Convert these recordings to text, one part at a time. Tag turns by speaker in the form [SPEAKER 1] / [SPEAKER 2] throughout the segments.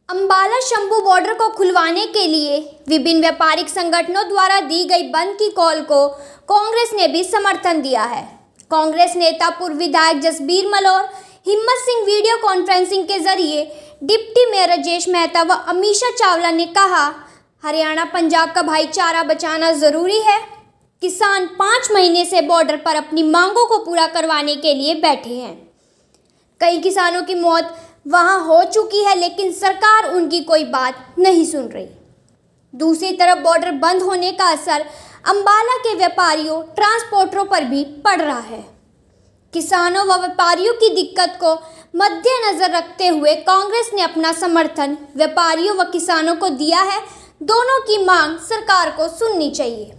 [SPEAKER 1] Ambala Shambhu border को खुलवाने के लिए विभिन्न व्यापारिक संगठनों द्वारा दी गई बंद की कॉल को कांग्रेस ने भी समर्थन दिया है। कांग्रेस नेता पूर्व विधायक जसबीर मलोर, हिम्मत सिंह वीडियो कॉन्फ्रेंसिंग के जरिए डिप्टी मेयर राजेश मेहता व अमीषा चावला ने कहा, हरियाणा पंजाब का भाईचारा बचाना जरूरी है। किसान 5 महीने से बॉर्डर पर अपनी मांगों को पूरा करवाने के लिए बैठे हैं। कई किसानों की मौत वहां हो चुकी है, लेकिन सरकार उनकी कोई बात नहीं सुन रही। दूसरी तरफ बॉर्डर बंद होने का असर अंबाला के व्यापारियों, ट्रांसपोर्टरों पर भी पड़ रहा है। किसानों व व्यापारियों की दिक्कत को मद्देनजर रखते हुए कांग्रेस ने अपना समर्थन व्यापारियों व किसानों को दिया है। दोनों की मांग सरकार को सुननी चाहिए।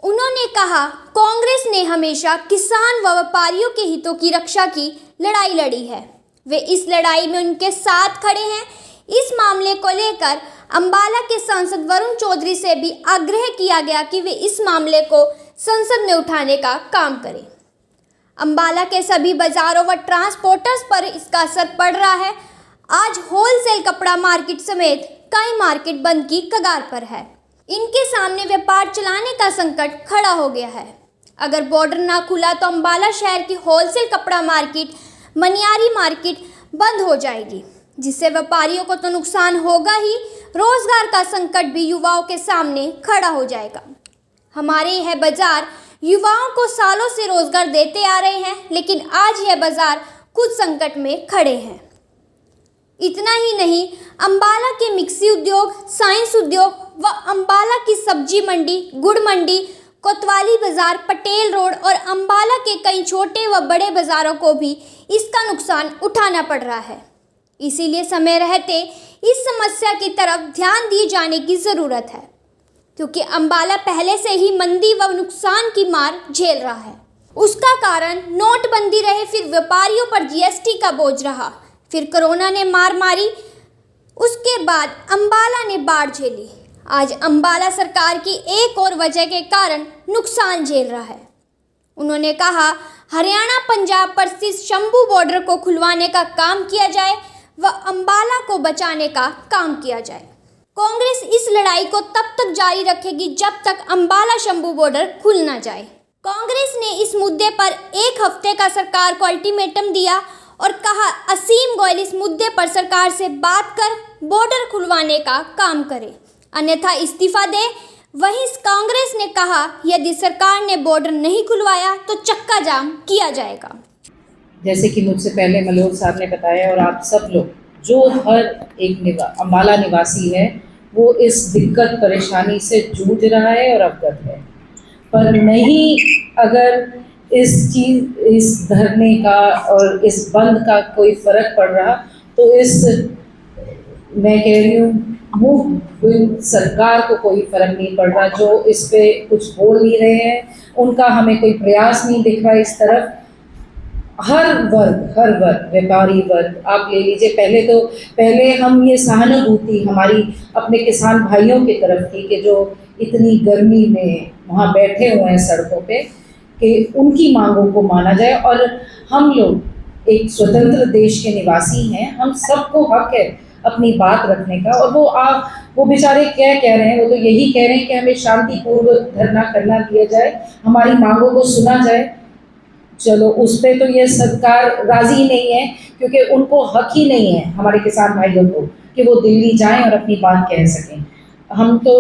[SPEAKER 1] उन्होंने कहा, कांग्रेस ने हमेशा किसान व व्यापारियों के हितों की रक्षा की लड़ाई लड़ी है। वे इस लड़ाई में उनके साथ खड़े हैं। इस मामले को लेकर अंबाला के सांसद वरुण चौधरी से भी आग्रह किया गया कि वे इस मामले को संसद में उठाने का काम करें। अंबाला के सभी बाजारों व ट्रांसपोर्टर्स पर इसका असर पड़ रहा है। आज होलसेल कपड़ा मार्केट समेत कई मार्केट बंद की कगार पर है। इनके सामने व्यापार चलाने का संकट खड़ा हो गया है। अगर बॉर्डर ना खुला तो अंबाला शहर की होलसेल कपड़ा मार्केट, मनियारी मार्केट बंद हो जाएगी, जिससे व्यापारियों को तो नुकसान होगा ही, रोजगार का संकट भी युवाओं के सामने खड़ा हो जाएगा। हमारे यह बाजार युवाओं को सालों से रोजगार देते आ रहे हैं, लेकिन आज यह बाजार खुद संकट में खड़े हैं। इतना ही नहीं, अंबाला के मिक्सी उद्योग, साइंस उद्योग व अंबाला की सब्जी मंडी, गुड़ मंडी, कोतवाली बाजार, पटेल रोड और अंबाला के कई छोटे व बड़े बाजारों को भी इसका नुकसान उठाना पड़ रहा है। इसीलिए समय रहते इस समस्या की तरफ ध्यान दिए जाने की ज़रूरत है, क्योंकि अंबाला पहले से ही मंदी व नुकसान की मार झेल रहा है। उसका कारण नोटबंदी रहे, फिर व्यापारियों पर जीएसटी का बोझ रहा, फिर कोरोना ने मार मारी, उसके बाद अंबाला ने बाढ़ झेली। आज अंबाला सरकार की एक और वजह के कारण नुकसान झेल रहा है। उन्होंने कहा, हरियाणा पंजाब पर स्थित शंभू बॉर्डर को खुलवाने का काम किया जाए व अंबाला को बचाने का काम किया जाए। कांग्रेस इस लड़ाई को तब तक जारी रखेगी जब तक अंबाला शंभू बॉर्डर खुल ना जाए। कांग्रेस ने इस मुद्दे पर 1 हफ्ते का सरकार को अल्टीमेटम दिया और कहा, असीम गोयल इस मुद्दे पर सरकार से बात कर बॉर्डर खुलवाने का काम करे, अन्यथा इस्तीफा दे। वहीं कांग्रेस ने कहा, यदि सरकार ने बॉर्डर नहीं खुलवाया तो चक्का जाम किया जाएगा।
[SPEAKER 2] जैसे कि मुझसे पहले मलोर साहब ने बताया और आप सब लोग, जो हर एक अंबाला निवासी है वो इस दिक्कत परेशानी से जूझ रहा है और अवगत है। पर नहीं, अगर इस धरने का और इस बंद का कोई फर्क पड़ रहा तो मैं कह रही हूँ सरकार को कोई फर्क नहीं पड़ रहा। जो इस पे कुछ बोल नहीं रहे हैं, उनका हमें कोई प्रयास नहीं दिख रहा इस तरफ। हर वर्ग, व्यापारी वर्ग आप ले लीजिए। पहले हम ये सहानुभूति हमारी अपने किसान भाइयों की तरफ थी कि जो इतनी गर्मी में वहाँ बैठे हुए हैं सड़कों पे, कि उनकी मांगों को माना जाए। और हम लोग एक स्वतंत्र देश के निवासी हैं, हम सबको हक है अपनी बात रखने का। और वो बेचारे क्या कह रहे हैं, वो तो यही कह रहे हैं कि हमें शांतिपूर्व धरना करना दिया जाए, हमारी मांगों को सुना जाए। चलो, उस पर तो ये सरकार राजी नहीं है, क्योंकि उनको हक ही नहीं है हमारे किसान भाइयों को कि वो दिल्ली जाएं और अपनी बात कह सकें। हम तो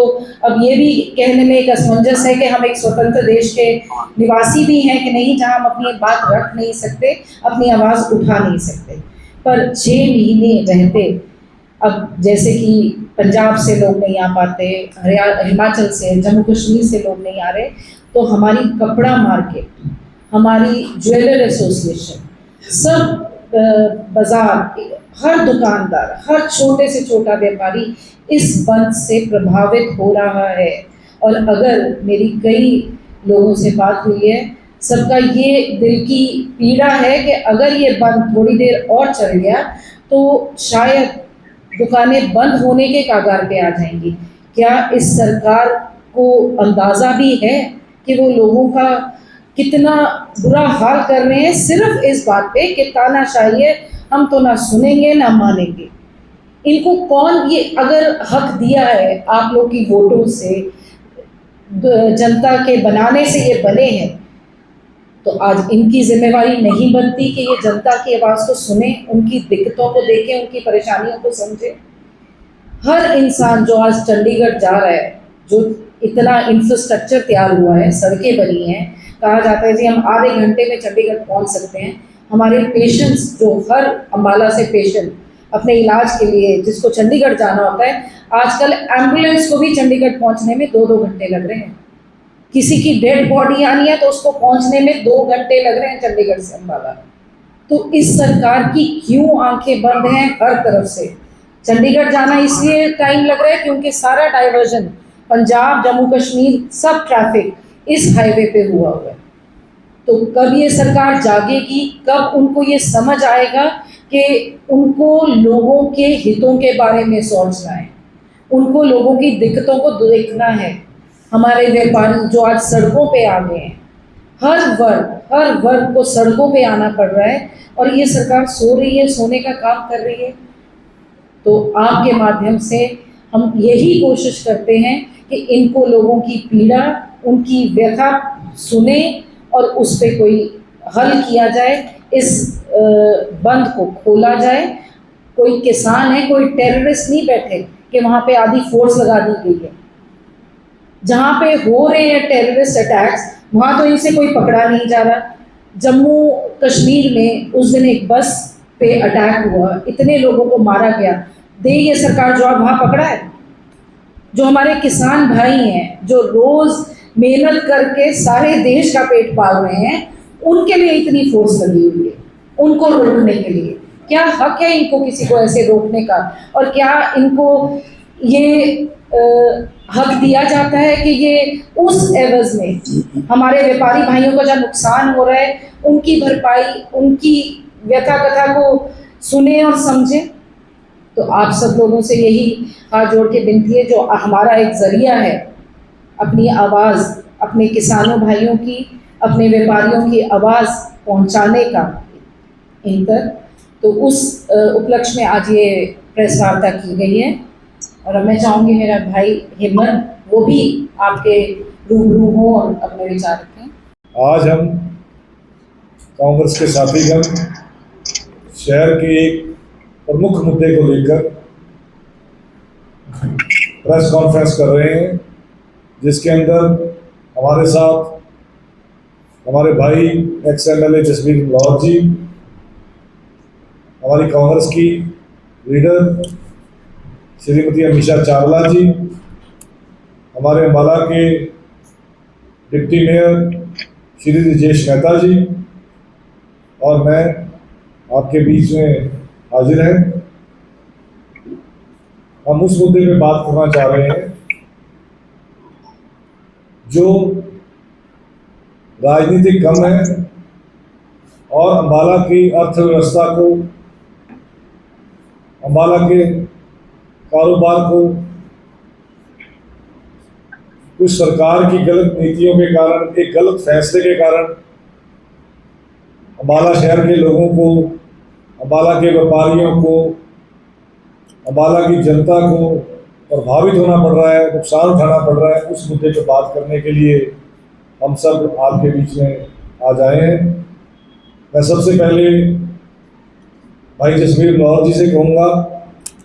[SPEAKER 2] अब ये भी कहने में एक असमंजस है कि हम एक स्वतंत्र देश के निवासी भी हैं कि नहीं, जहां हम अपनी बात रख नहीं सकते, अपनी आवाज़ उठा नहीं सकते। पर 6 महीने रहते, अब जैसे कि पंजाब से लोग नहीं आ पाते, हिमाचल से, जम्मू कश्मीर से लोग नहीं आ रहे, तो हमारी कपड़ा मार्केट, हमारी ज्वेलर एसोसिएशन, सब बाजार, हर दुकानदार, हर छोटे से छोटा व्यापारी इस बंद से प्रभावित हो रहा है। और अगर मेरी कई लोगों से बात हुई है, सबका ये दिल की पीड़ा है कि अगर ये बंद थोड़ी देर और चल गया तो शायद दुकानें बंद होने के कगार पे आ जाएंगी। क्या इस सरकार को अंदाज़ा भी है कि वो लोगों का कितना बुरा हाल कर रहे हैं सिर्फ इस बात पे कि तानाशाही है, हम तो ना सुनेंगे ना मानेंगे। इनको कौन, ये अगर हक दिया है आप लोग की वोटों से, जनता के बनाने से ये बने हैं, तो आज इनकी जिम्मेवारी नहीं बनती कि ये जनता की आवाज़ को सुने, उनकी दिक्कतों को देखें, उनकी परेशानियों को समझे। हर इंसान जो आज चंडीगढ़ जा रहा है, जो इतना इंफ्रास्ट्रक्चर तैयार हुआ है, सड़कें बनी हैं, कहा जाता है जी हम आधे घंटे में चंडीगढ़ पहुंच सकते हैं। हमारे पेशेंट्स जो हर अम्बाला से पेशेंट अपने इलाज के लिए जिसको चंडीगढ़ जाना होता है, आजकल एम्बुलेंस को भी चंडीगढ़ पहुंचने में 2-2 घंटे लग रहे हैं। किसी की डेड बॉडी आनी है तो उसको पहुंचने में 2 घंटे लग रहे हैं चंडीगढ़ से अम्बाला। तो इस सरकार की क्यों आंखें बंद हैं हर तरफ से? चंडीगढ़ जाना इसलिए टाइम लग रहा है क्योंकि सारा डाइवर्जन पंजाब, जम्मू कश्मीर, सब ट्रैफिक इस हाईवे पे हुआ है। तो कब ये सरकार जागेगी, कब उनको ये समझ आएगा कि उनको लोगों के हितों के बारे में सोचना है, उनको लोगों की दिक्कतों को देखना है। हमारे व्यापारी जो आज सड़कों पे आ गए हैं, हर वर्ग को सड़कों पे आना पड़ रहा है और ये सरकार सो रही है, सोने का काम कर रही है। तो आपके माध्यम से हम यही कोशिश करते हैं कि इनको लोगों की पीड़ा, उनकी व्यथा सुने और उस पर कोई हल किया जाए, इस बंद को खोला जाए। कोई किसान है, कोई टेररिस्ट नहीं बैठे कि वहाँ पे आधी फोर्स लगा दी गई है। जहाँ पे हो रहे हैं टेररिस्ट अटैक्स, वहाँ तो इनसे कोई पकड़ा नहीं जा रहा। जम्मू कश्मीर में उस दिन एक बस पे अटैक हुआ, इतने लोगों को मारा गया, दे ये सरकार जवाब वहाँ पकड़ा है? जो हमारे किसान भाई हैं, जो रोज़ मेहनत करके सारे देश का पेट पाल रहे हैं, उनके लिए इतनी फोर्स लगी हुई है, उनको रोकने के लिए। क्या हक है इनको किसी को ऐसे रोकने का? और क्या इनको ये हक दिया जाता है कि ये उस एवज में हमारे व्यापारी भाइयों का जो नुकसान हो रहा है उनकी भरपाई, उनकी व्यथा कथा को सुने और समझे? तो आप सब लोगों से यही हाथ जोड़ के विनती है, जो हमारा एक जरिया है अपनी आवाज़, अपने किसानों भाइयों की, अपने व्यापारियों की आवाज़ पहुंचाने का इन तक, तो उस उपलक्ष्य में आज ये प्रेस वार्ता की गई है। और मैं चाहूँगी मेरा भाई हिम्मत वो भी आपके रूबरू हो और अपने विचार रखें।
[SPEAKER 3] आज हम कांग्रेस के साथीगण शहर के एक प्रमुख मुद्दे को लेकर प्रेस कॉन्फ्रेंस कर रहे हैं, जिसके अंदर हमारे साथ हमारे भाई एक्स MLA जसबीर मलौर जी, हमारी कांग्रेस की लीडर श्रीमती अमीषा चावला जी, हमारे अम्बाला के डिप्टी मेयर श्री राजेश मेहता जी और मैं आपके बीच में हाजिर हैं। हम उस मुद्दे पे बात करना चाह रहे हैं जो राजनीतिक गम है और अम्बाला की अर्थव्यवस्था को, अम्बाला के कारोबार को कुछ सरकार की गलत नीतियों के कारण, एक गलत फैसले के कारण अम्बाला शहर के लोगों को, अम्बाला के व्यापारियों को, अम्बाला की जनता को प्रभावित होना पड़ रहा है, नुकसान उठाना पड़ रहा है। उस मुद्दे पर बात करने के लिए हम सब आपके बीच में आज आए हैं। मैं सबसे पहले भाई जसबीर मलौर जी से कहूँगा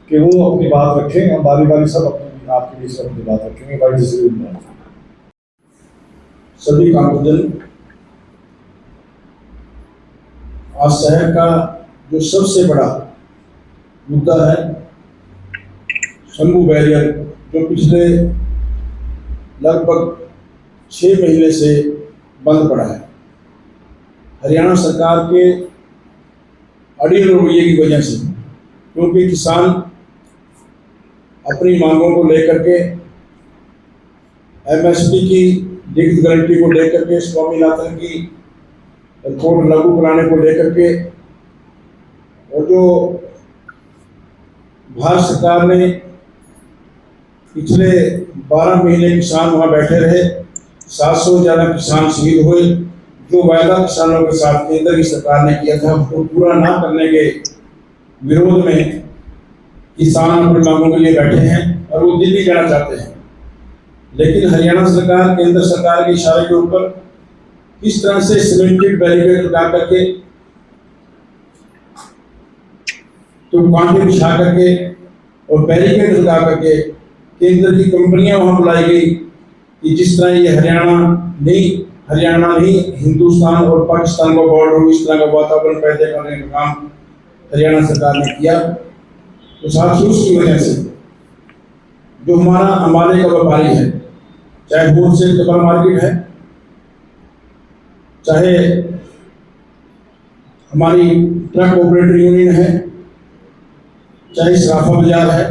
[SPEAKER 3] कि वो अपनी बात रखें, हम बारी बारी सब अपनी आपके बीच में अपनी बात रखेंगे। भाई जसबीर मलौर।
[SPEAKER 4] सभी कांग्रेसजन, आज शहर का जो सबसे बड़ा मुद्दा है शंभू बैरियर, जो पिछले लगभग 6 महीने से बंद पड़ा है। हरियाणा सरकार के अड़ियल रवैये की वजह से, क्योंकि किसान अपनी मांगों को लेकर के, MSP की लिखित गारंटी को लेकर के, स्वामीनाथन की रिपोर्ट लागू कराने को लेकर के, और जो भारत सरकार ने पिछले 12 महीने किसान वहाँ बैठे रहे, 700 से ज़्यादा किसान शहीद हुए। जो वायदा किसानों के साथ केंद्र की सरकार ने किया था, उसको पूरा ना करने के विरोध में किसान अपनी मांगों के लिए बैठे हैं और वो दिल्ली जाना चाहते हैं, लेकिन हरियाणा सरकार केंद्र सरकार के इशारे के ऊपर किस तरह से सीमेंटेड बैरिकेड लगा करके तो कांटे बिछा करके और बैरिकेड लगा करके केंद्र की कंपनियां वहां बुलाई गई कि जिस तरह ये हरियाणा नहीं हिंदुस्तान और पाकिस्तान का बॉर्डर हो, इस तरह का वातावरण पैदा करने का काम हरियाणा सरकार ने किया। तो साथियों की वजह से जो हमारा अंबाले का व्यापारी है, चाहे होलसेल कपड़ा मार्केट है, चाहे हमारी ट्रक ऑपरेटर यूनियन है, चाहे सराफा बाजार है,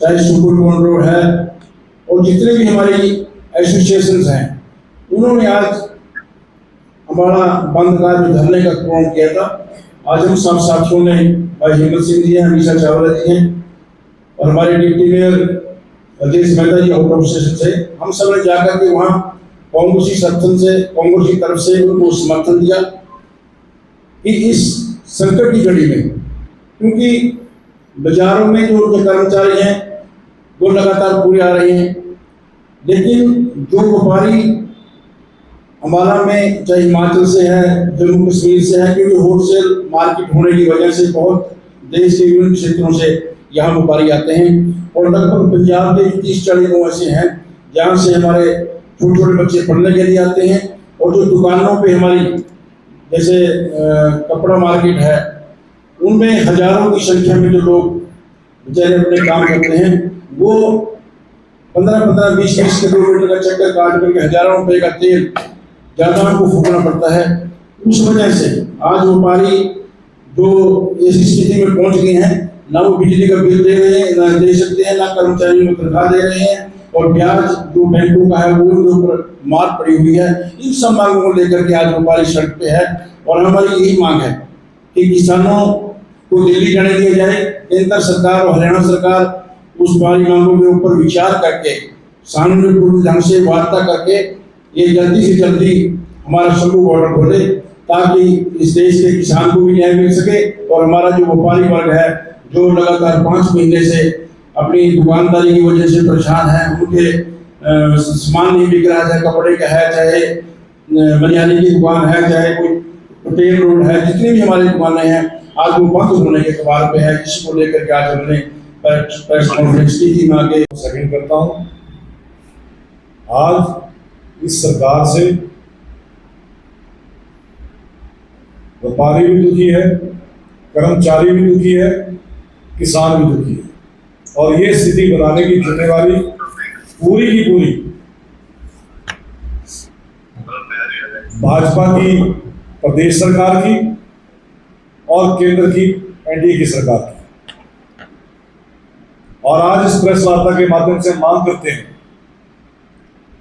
[SPEAKER 4] चाहे सुपर टोन रोड है, और जितने भी हमारी एसोसिएशंस हैं, उन्होंने आज हमारा बंद का जो धरने का प्रोग्राम किया था। आज हम सब साथियों ने, भाई हिम्मत सिंह जी हैं, अमीशा चावला जी हैं और हमारे deputy mayor Rajesh Mehta ji out of station से, हम सब ने जाकर के वहाँ कांग्रेस की तरफ से उनको समर्थन दिया कि इस संकट की घड़ी में, क्योंकि बाजारों में जो उनके कर्मचारी हैं वो लगातार पूरे आ रहे हैं, लेकिन जो व्यापारी अम्बाला में चाहे हिमाचल से है, जम्मू कश्मीर से है, क्योंकि होलसेल मार्केट होने की वजह से बहुत देश के विभिन्न क्षेत्रों से यहाँ व्यापारी आते हैं, और लगभग पंजाब के 30-40 गाँव ऐसे हैं जहाँ से हमारे छोटे छोटे बच्चे पढ़ने के लिए आते हैं, और जो दुकानों पे हमारी जैसे कपड़ा मार्केट है, उनमें हजारों की संख्या में जो लोग बेचारे अपने काम करते हैं, वो 15-15, 20-20 किलोमीटर का चक्कर काट करके हजारों रुपए का तेल ज्यादा उनको फूकना पड़ता है। उस वजह से आज व्यापारी जो इस स्थिति में पहुंच गए हैं, ना वो बिजली का बिल दे रहे हैं, ना दे सकते हैं, ना कर्मचारियों को तनख्वाह दे रहे हैं, और ब्याज जो बैंकों का है वो उनके ऊपर मार पड़ी हुई है। इन सब मांगों को लेकर के आज व्यापारी सड़क पे है, और हमारी यही मांग है कि किसानों को दिल्ली जाने दिया जाए। केंद्र सरकार और हरियाणा सरकार उस हमारी मांगों के ऊपर विचार करके शांतिपूर्ण ढंग से वार्ता करके ये जल्दी से जल्दी हमारा शंभू बॉर्डर खोले, ताकि इस देश के किसान को भी न्याय मिल सके, और हमारा जो व्यापारी वर्ग है जो लगातार 5 महीने से अपनी दुकानदारी की वजह से परेशान है, उनके सामान नहीं बिक रहा, चाहे कपड़े का है, चाहे मनियारी की दुकान है, चाहे कोई पटेल रोड है, जितनी भी हमारी दुकानें हैं आज वो बंद होने के कगार पे है। इसको लेकर के आज हमने प्रेस कॉन्फ्रेंस की थी। मैं आगे
[SPEAKER 3] सेकंड करता हूं। आज इस सरकार से व्यापारी भी दुखी है, कर्मचारी भी दुखी है, किसान भी दुखी है, और ये स्थिति बनाने की जिम्मेवारी पूरी की पूरी भाजपा की प्रदेश सरकार की और केंद्र की एनडीए की सरकार की। और आज इस प्रेस वार्ता के माध्यम से मांग करते हैं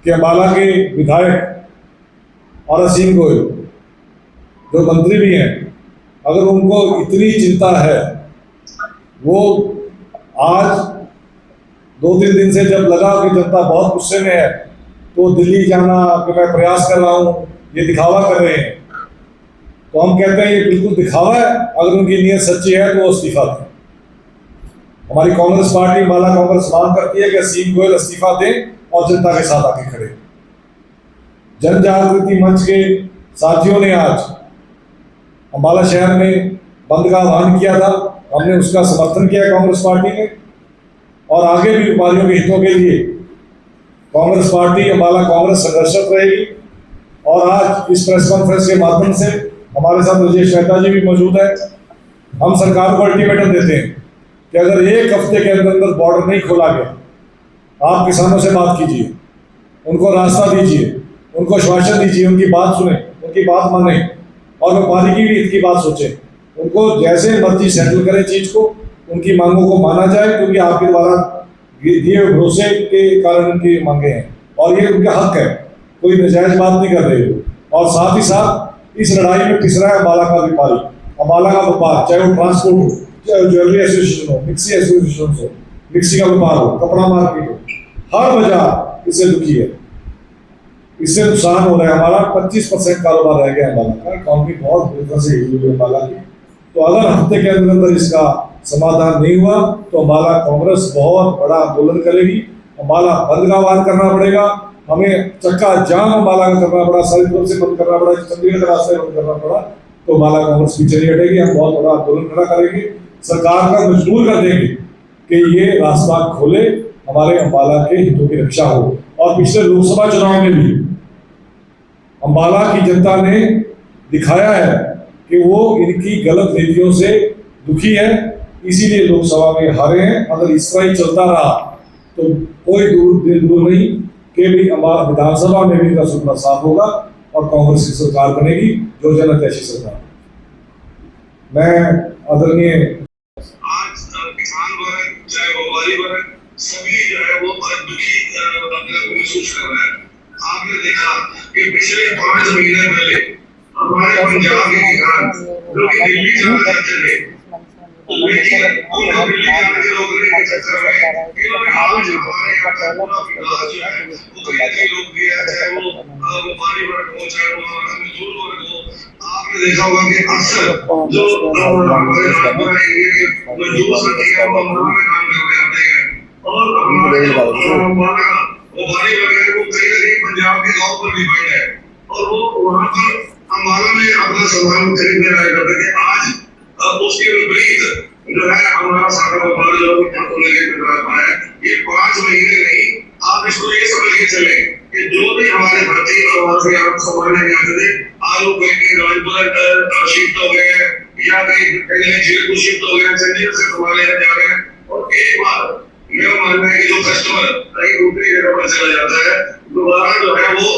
[SPEAKER 3] कि अम्बाला के विधायक और असीम गोयल जो मंत्री भी हैं, अगर उनको इतनी चिंता है, वो आज 2-3 दिन से जब लगा कि जनता बहुत गुस्से में है, तो दिल्ली जाना कि मैं प्रयास कर रहा हूं, ये दिखावा कर रहे हैं। तो हम कहते हैं ये बिल्कुल दिखावा है। अगर उनकी नीयत सच्ची है तो वो इस्तीफा दें। हमारी कांग्रेस पार्टी अम्बाला कांग्रेस मांग करती है कि असीम गोयल इस्तीफा दें और जनता के साथ आके खड़े। जन जागृति मंच के साथियों ने आज अम्बाला शहर में बंद का आह्वान किया था, हमने उसका समर्थन किया कांग्रेस पार्टी ने, और आगे भी व्यापारियों के हितों के लिए कांग्रेस पार्टी अम्बाला कांग्रेस संघर्षरत रहेगी। और आज इस प्रेस कॉन्फ्रेंस के माध्यम से हमारे साथ राजेश मेहता जी भी मौजूद है। हम सरकार को अल्टीमेटम देते हैं कि अगर 1 हफ्ते के अंदर अंदर बॉर्डर नहीं खोला गया, आप किसानों से बात कीजिए, उनको रास्ता दीजिए, उनको आश्वासन दीजिए, उनकी बात सुने, उनकी बात माने, और व्यापारी की भी हित की बात सोचें, उनको जैसे मर्जी सेटल करें चीज को, उनकी मांगों को माना जाए, क्योंकि आपके द्वारा दिए भरोसे के कारण उनकी मांगे हैं और ये उनका हक है, कोई नजायज बात नहीं कर रहे हो। और साथ ही साथ इस लड़ाई में पिस रहा है अम्बाला का व्यापारी, अम्बाला का व्यापार, चाहे वो ट्रांसपोर्ट हो, चाहे ज्वेलरी एसोसिएशन हो, मिक्सी एसोसिएशन हो, मिक्सी का व्यापार हो, कपड़ा मार्केट हो, हर वजह इससे दुखी है, इससे नुकसान हो रहा है। हमारा 25% कारोबार रह गया अम्बाला का, इकॉनमी बहुत बेहतर से हिली हुई अम्बाला की। तो अगर हफ्ते के अंदर अंदर इसका समाधान नहीं हुआ तो अम्बाला कांग्रेस बहुत बड़ा आंदोलन करेगी। अम्बाला बंद का आह्वान करना पड़ेगा, हमें चक्का जाम अम्बाला का करना पड़ा, सारी तरफ से बंद करना पड़ा, चंडीगढ़ का रास्ता बंद करना पड़ा तो अम्बाला कांग्रेस पीछे नहीं हटेगी। हम बहुत बड़ा आंदोलन खड़ा करेंगे, सरकार का मजबूर कर देंगे कि ये रास्ता खोले, हमारे अम्बाला के हितों की रक्षा हो। और पिछले लोकसभा चुनाव में भी अम्बाला की जनता ने दिखाया है कि वो इनकी गलत नीतियों से दुखी है, इसीलिए लोकसभा में हारे हैं। अगर इस तरह ही चलता रहा तो कोई दूर नहीं कि भी अम्बाला विधानसभा में भी इनका सुपना साफ होगा और कांग्रेस की सरकार बनेगी, जो जनहितैषी सरकार। मैं आदरणीय
[SPEAKER 5] आज किसान वर्ग चाहे व्यापारी वर्ग सभी जो है वो दुखी अपने को महसूस कर रहे हैं। आपने देखा कि पिछले 5 महीने पहले हमारे पंजाब के किसान जो कि दिल्ली जाना चाहते थे, लेकिन उनको दिल्ली जाने के रोकने के चक्कर में इन्होंने आज हमारे यहाँ का पूरा विकास जो है वो कहीं कहीं रोक दिया, चाहे वो व्यापारी वर्ग हो चाहे वो हमारा मजदूर वर्ग हो। आपने देखा होगा कि अक्सर जो हमारे राजपुरा एरिया के मजदूर साथी हैं वो अम्बाला में काम करने आते हैं और हमारे अम्बाला व्यापारी वर्ग है वो कहीं ना कहीं पंजाब के गाँव पर डिपेंड है और वो वहाँ पर अम्बाला में अपना सामान खरीदने आया करते थे। आज उसके विपरीत जो है हमारा सारा व्यापार जो लेके रहा है, ये 5 महीने नहीं, आप इसको ये समझ के चले कि जो भी हमारे भर्ती और से आप सामान लेके आते थे, आलू कहीं राजपुरा शिफ्ट हो गए या कहीं जीरपुर शिफ्ट हो गए, चंडीगढ़ से सामान लेने जा रहे हैं और एक बार मेरा मानना है कि जो कस्टमर कहीं दूसरी जगह पर चला जाता है दोबारा जो है वो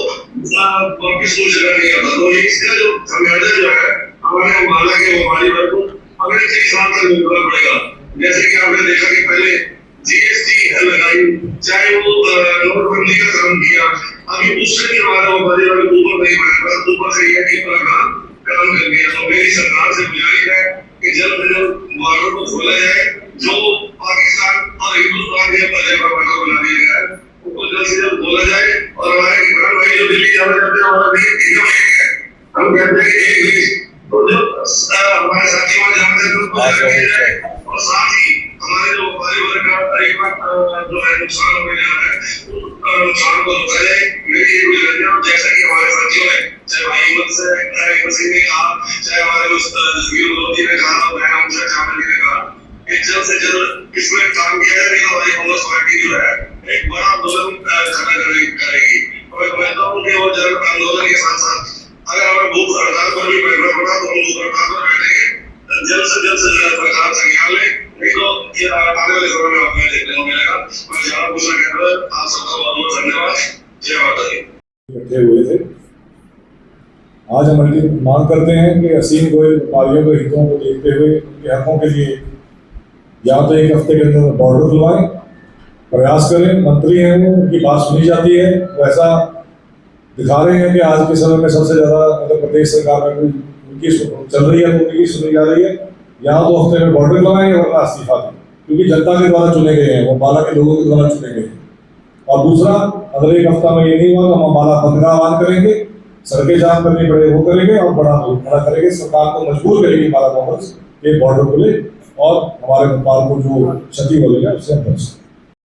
[SPEAKER 5] वापिस उस जगह नहीं आता। तो इसका जो खामियाजा जो है हमारे अम्बाला के व्यापारी वर्ग को अगले 6 साल तक भुगतना पड़ेगा। जैसे कि आपने देखा कि पहले जीएसटी लगाई, चाहे वो नोटबंदी का काम किया, अभी उससे भी हमारा व्यापारी वर्ग ऊपर नहीं बढ़ेगा, ऊपर से यह नहीं पड़ेगा काम कर दिया। तो मेरी सरकार से गुजारिश है कि जल्द से जल्द बॉर्डर को खोला जाए, जो पाकिस्तान और हिंदुस्तान के बॉर्डर बना दिया गया है उसको जल्द से जल्द खोला जाए और हमारे किसान भाई जो दिल्ली जाना चाहते हैं हमारा देश एकदम एक है। हम कहते हैं कि एक देश तो जो हमारे साथी वहां जाना चाहते हैं उनको जाए और साथ ही हमारे जो व्यापारी वर्ग का जो है नुकसान होने जा रहा है उस नुकसान को रोका जाए। मेरी ये गुजारिश है। जैसा कि हमारे साथियों ने चाहे भाई हिम्मत से ने कहा, चाहे हमारे उस जसवीर मोदी ने कहा, बहन हमशा चावली ने कहा कि जल्द से जल्द इसमें काम किया जाए, नहीं तो हमारी कांग्रेस पार्टी जो है एक बड़ा आंदोलन खड़ा करेगी। और मैं कहता हूँ कि वो जन आंदोलन के साथ साथ अगर हमें भूख हड़ताल पर भी बैठना पड़ा तो हम भूख हड़ताल पर बैठेंगे, जल्द से जल्द सरकार संज्ञान ले, नहीं तो ये आने वाले समय में आपको देखने को मिलेगा। मैं ज्यादा कुछ नहीं कह रहा, आप सबका बहुत बहुत धन्यवाद। जय माता दी।
[SPEAKER 3] इकट्ठे हुए थे। आज हम उनकी मांग करते हैं कि असीम गोयल व्यापारियों के हितों को देखते हुए उनके हकों के लिए या तो 1 हफ्ते के अंदर बॉर्डर खुलवाएं, प्रयास करें। मंत्री हैं वो, उनकी बात सुनी जाती है, वैसा दिखा रहे हैं कि आज के समय में सबसे ज़्यादा अगर प्रदेश सरकार में कोई उनकी चल रही है तो उनकी सुनी जा रही है। यहाँ 2 हफ्ते में बॉर्डर लगाएं और इस्तीफा दें, क्योंकि जनता के द्वारा चुने गए हैं, वो अम्बाला के लोगों के द्वारा चुने गए हैं। और दूसरा, अगर 1 हफ्ता में ये नहीं हुआ तो हम अम्बाला बंद का आह्वान करेंगे, सड़कें जाम करनी पड़े वो करेंगे और बड़ा आंदोलन खड़ा करेंगे। सरकार को मजबूर करेगी अम्बाला कांग्रेस के बॉर्डर खुले और हमारे व्यापार को जो क्षति हो रही है उससे हम बच सकें।